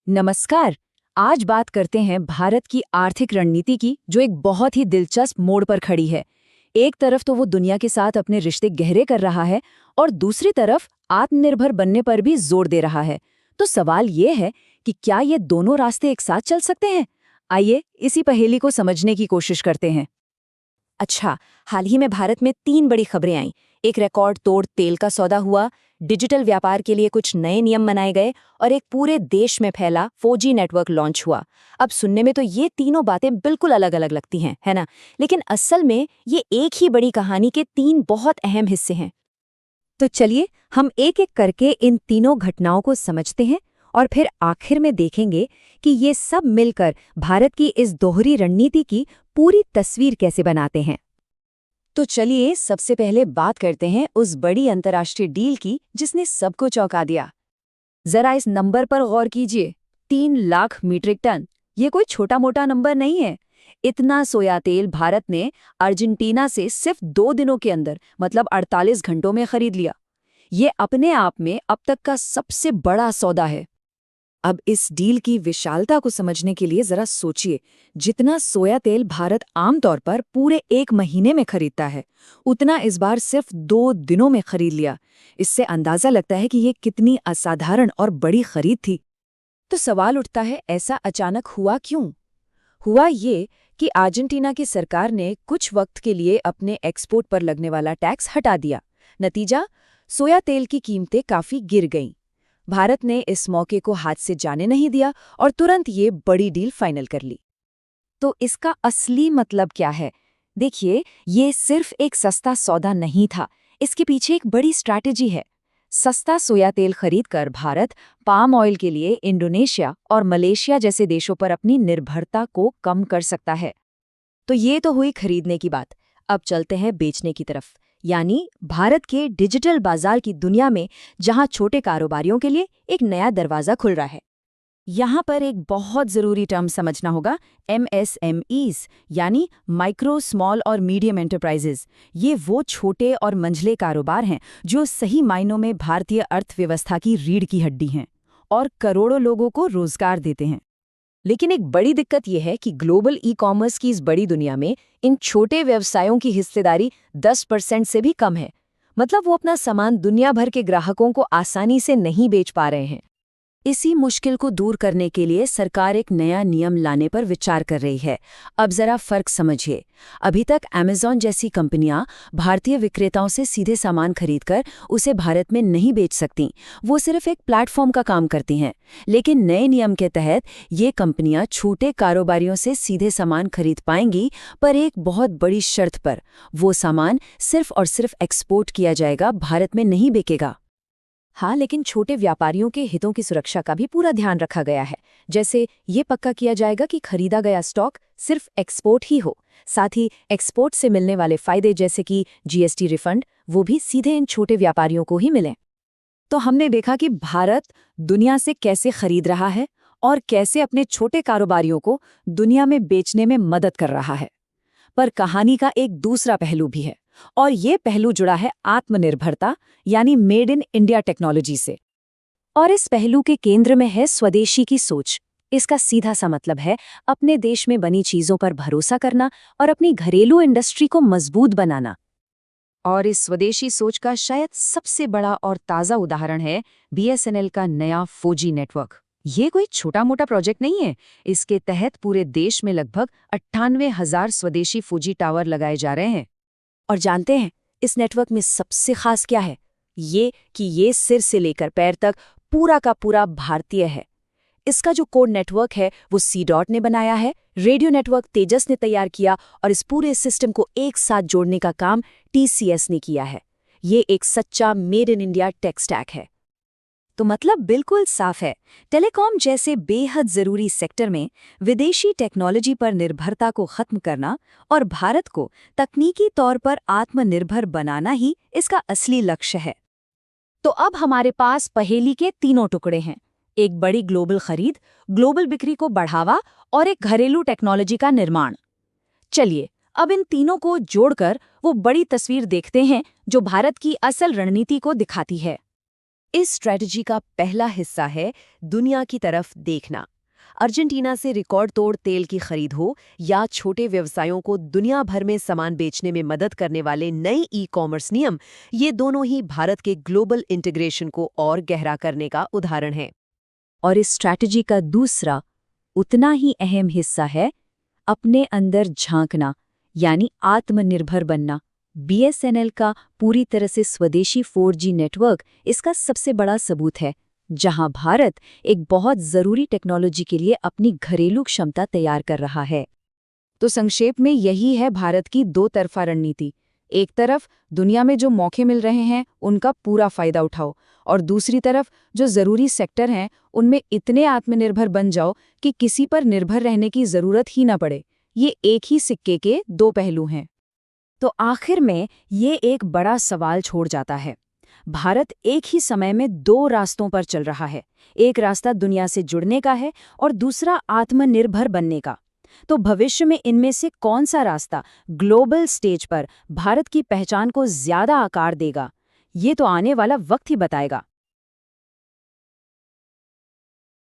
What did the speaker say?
नमस्कार। आज बात करते हैं भारत की आर्थिक रणनीति की, जो एक बहुत ही दिलचस्प मोड़ पर खड़ी है। एक तरफ तो वो दुनिया के साथ अपने रिश्ते गहरे कर रहा है और दूसरी तरफ आत्मनिर्भर बनने पर भी जोर दे रहा है। तो सवाल ये है कि क्या ये दोनों रास्ते एक साथ चल सकते हैं? आइए इसी पहेली को समझने की कोशिश करते हैं। अच्छा, हाल ही में भारत में 3 बड़ी खबरें आईं। एक रिकॉर्ड तोड़ तेल का सौदा हुआ, डिजिटल व्यापार के लिए कुछ नए नियम बनाए गए और एक पूरे देश में फैला 4G नेटवर्क लॉन्च हुआ। अब सुनने में तो ये तीनों बातें बिल्कुल अलग-अलग लगती हैं, है ना? लेकिन असल में ये एक ही बड़ी कहानी के 3 बहुत अहम हिस्से हैं। तो चलिए हम एक-एक करके इन तीनों घटनाओं को समझते हैं और फिर आखिर में देखेंगे कि ये सब मिलकर भारत की इस दोहरी रणनीति की पूरी तस्वीर कैसे बनाते हैं। तो चलिए सबसे पहले बात करते हैं उस बड़ी अंतर्राष्ट्रीय डील की जिसने सबको चौंका दिया। जरा इस नंबर पर गौर कीजिए, 3 लाख मीट्रिक टन। ये कोई छोटा मोटा नंबर नहीं है। इतना सोया तेल भारत ने अर्जेंटीना से सिर्फ 2 दिनों के अंदर, मतलब 48 घंटों में खरीद लिया। ये अपने आप में अब तक का सबसे बड़ा सौदा है। अब इस डील की विशालता को समझने के लिए जरा सोचिए, जितना सोया तेल भारत आमतौर पर पूरे 1 महीने में खरीदता है, उतना इस बार सिर्फ 2 दिनों में खरीद लिया। इससे अंदाजा लगता है कि ये कितनी असाधारण और बड़ी खरीद थी। तो सवाल उठता है, ऐसा अचानक हुआ क्यों? हुआ ये कि अर्जेंटीना की सरकार ने कुछ वक्त के लिए अपने एक्सपोर्ट पर लगने वाला टैक्स हटा दिया। नतीजा, सोया तेल की कीमतें काफी गिर गईं। भारत ने इस मौके को हाथ से जाने नहीं दिया और तुरंत ये बड़ी डील फाइनल कर ली। तो इसका असली मतलब क्या है? देखिए, ये सिर्फ एक सस्ता सौदा नहीं था, इसके पीछे एक बड़ी स्ट्रैटेजी है। सस्ता सोया तेल खरीदकर भारत पाम ऑयल के लिए इंडोनेशिया और मलेशिया जैसे देशों पर अपनी निर्भरता को कम कर सकता है। तो ये तो हुई खरीदने की बात। अब चलते हैं बेचने की तरफ, यानी भारत के डिजिटल बाजार की दुनिया में, जहां छोटे कारोबारियों के लिए एक नया दरवाजा खुल रहा है। यहाँ पर एक बहुत ज़रूरी टर्म समझना होगा, MSMEs, यानी माइक्रो, स्मॉल और मीडियम एंटरप्राइजेज। ये वो छोटे और मंझले कारोबार हैं जो सही मायनों में भारतीय अर्थव्यवस्था की रीढ़ की हड्डी हैं और करोड़ों लोगों को रोजगार देते हैं। लेकिन एक बड़ी दिक्कत यह है कि ग्लोबल ई-कॉमर्स की इस बड़ी दुनिया में इन छोटे व्यवसायों की हिस्सेदारी 10% से भी कम है। मतलब वो अपना सामान दुनिया भर के ग्राहकों को आसानी से नहीं बेच पा रहे हैं। इसी मुश्किल को दूर करने के लिए सरकार एक नया नियम लाने पर विचार कर रही है। अब जरा फर्क समझिए। अभी तक अमेज़न जैसी कंपनियां भारतीय विक्रेताओं से सीधे सामान खरीदकर उसे भारत में नहीं बेच सकती। वो सिर्फ एक प्लेटफॉर्म का काम करती हैं। लेकिन नए नियम के तहत ये कंपनियां छोटे कारोबारियों से सीधे सामान खरीद पाएंगी, पर एक बहुत बड़ी शर्त पर। वो सामान सिर्फ और सिर्फ एक्सपोर्ट किया जाएगा, भारत में नहीं बिकेगा। हाँ, लेकिन छोटे व्यापारियों के हितों की सुरक्षा का भी पूरा ध्यान रखा गया है। जैसे ये पक्का किया जाएगा कि खरीदा गया स्टॉक सिर्फ एक्सपोर्ट ही हो। साथ ही एक्सपोर्ट से मिलने वाले फायदे, जैसे कि GST रिफंड, वो भी सीधे इन छोटे व्यापारियों को ही मिलें। तो हमने देखा कि भारत दुनिया से कैसे खरीद रहा है और कैसे अपने छोटे कारोबारियों को दुनिया में बेचने में मदद कर रहा है। पर कहानी का एक दूसरा पहलू भी है, और ये पहलू जुड़ा है आत्मनिर्भरता, यानी मेड इन इंडिया टेक्नोलॉजी से। और इस पहलू के केंद्र में है स्वदेशी की सोच। इसका सीधा सा मतलब है अपने देश में बनी चीजों पर भरोसा करना और अपनी घरेलू इंडस्ट्री को मजबूत बनाना। और इस स्वदेशी सोच का शायद सबसे बड़ा और ताज़ा उदाहरण है BSNL का नया 4G नेटवर्क। ये कोई छोटा मोटा प्रोजेक्ट नहीं है। इसके तहत पूरे देश में लगभग 98,000 स्वदेशी 4G टावर लगाए जा रहे हैं। और जानते हैं इस नेटवर्क में सबसे खास क्या है? ये कि ये सिर से लेकर पैर तक पूरा का पूरा भारतीय है। इसका जो कोड नेटवर्क है वो C-DOT ने बनाया है, रेडियो नेटवर्क तेजस ने तैयार किया और इस पूरे सिस्टम को एक साथ जोड़ने का काम TCS ने किया है। ये एक सच्चा made in India tech stack है। तो मतलब बिल्कुल साफ है, टेलीकॉम जैसे बेहद जरूरी सेक्टर में विदेशी टेक्नोलॉजी पर निर्भरता को खत्म करना और भारत को तकनीकी तौर पर आत्मनिर्भर बनाना ही इसका असली लक्ष्य है। तो अब हमारे पास पहेली के तीनों टुकड़े हैं, एक बड़ी ग्लोबल खरीद, ग्लोबल बिक्री को बढ़ावा और एक घरेलू टेक्नोलॉजी का निर्माण। चलिए अब इन तीनों को जोड़कर वो बड़ी तस्वीर देखते हैं जो भारत की असल रणनीति को दिखाती है। इस स्ट्रेटजी का पहला हिस्सा है दुनिया की तरफ देखना। अर्जेंटीना से रिकॉर्ड तोड़ तेल की खरीद हो या छोटे व्यवसायों को दुनिया भर में सामान बेचने में मदद करने वाले नए ई कॉमर्स नियम, ये दोनों ही भारत के ग्लोबल इंटीग्रेशन को और गहरा करने का उदाहरण है। और इस स्ट्रैटेजी का दूसरा, उतना ही अहम हिस्सा है अपने अंदर झांकना, यानी आत्मनिर्भर बनना। बीएसएनएल का पूरी तरह से स्वदेशी 4G नेटवर्क इसका सबसे बड़ा सबूत है, जहां भारत एक बहुत जरूरी टेक्नोलॉजी के लिए अपनी घरेलू क्षमता तैयार कर रहा है। तो संक्षेप में यही है भारत की दो तरफा रणनीति। एक तरफ दुनिया में जो मौके मिल रहे हैं उनका पूरा फायदा उठाओ, और दूसरी तरफ जो जरूरी सेक्टर हैं उनमें इतने आत्मनिर्भर बन जाओ कि किसी पर निर्भर रहने की जरूरत ही ना पड़े। ये एक ही सिक्के के दो पहलू हैं। तो आखिर में ये एक बड़ा सवाल छोड़ जाता है। भारत एक ही समय में दो रास्तों पर चल रहा है। एक रास्ता दुनिया से जुड़ने का है और दूसरा आत्मनिर्भर बनने का। तो भविष्य में इनमें से कौन सा रास्ता ग्लोबल स्टेज पर भारत की पहचान को ज्यादा आकार देगा, ये तो आने वाला वक्त ही बताएगा।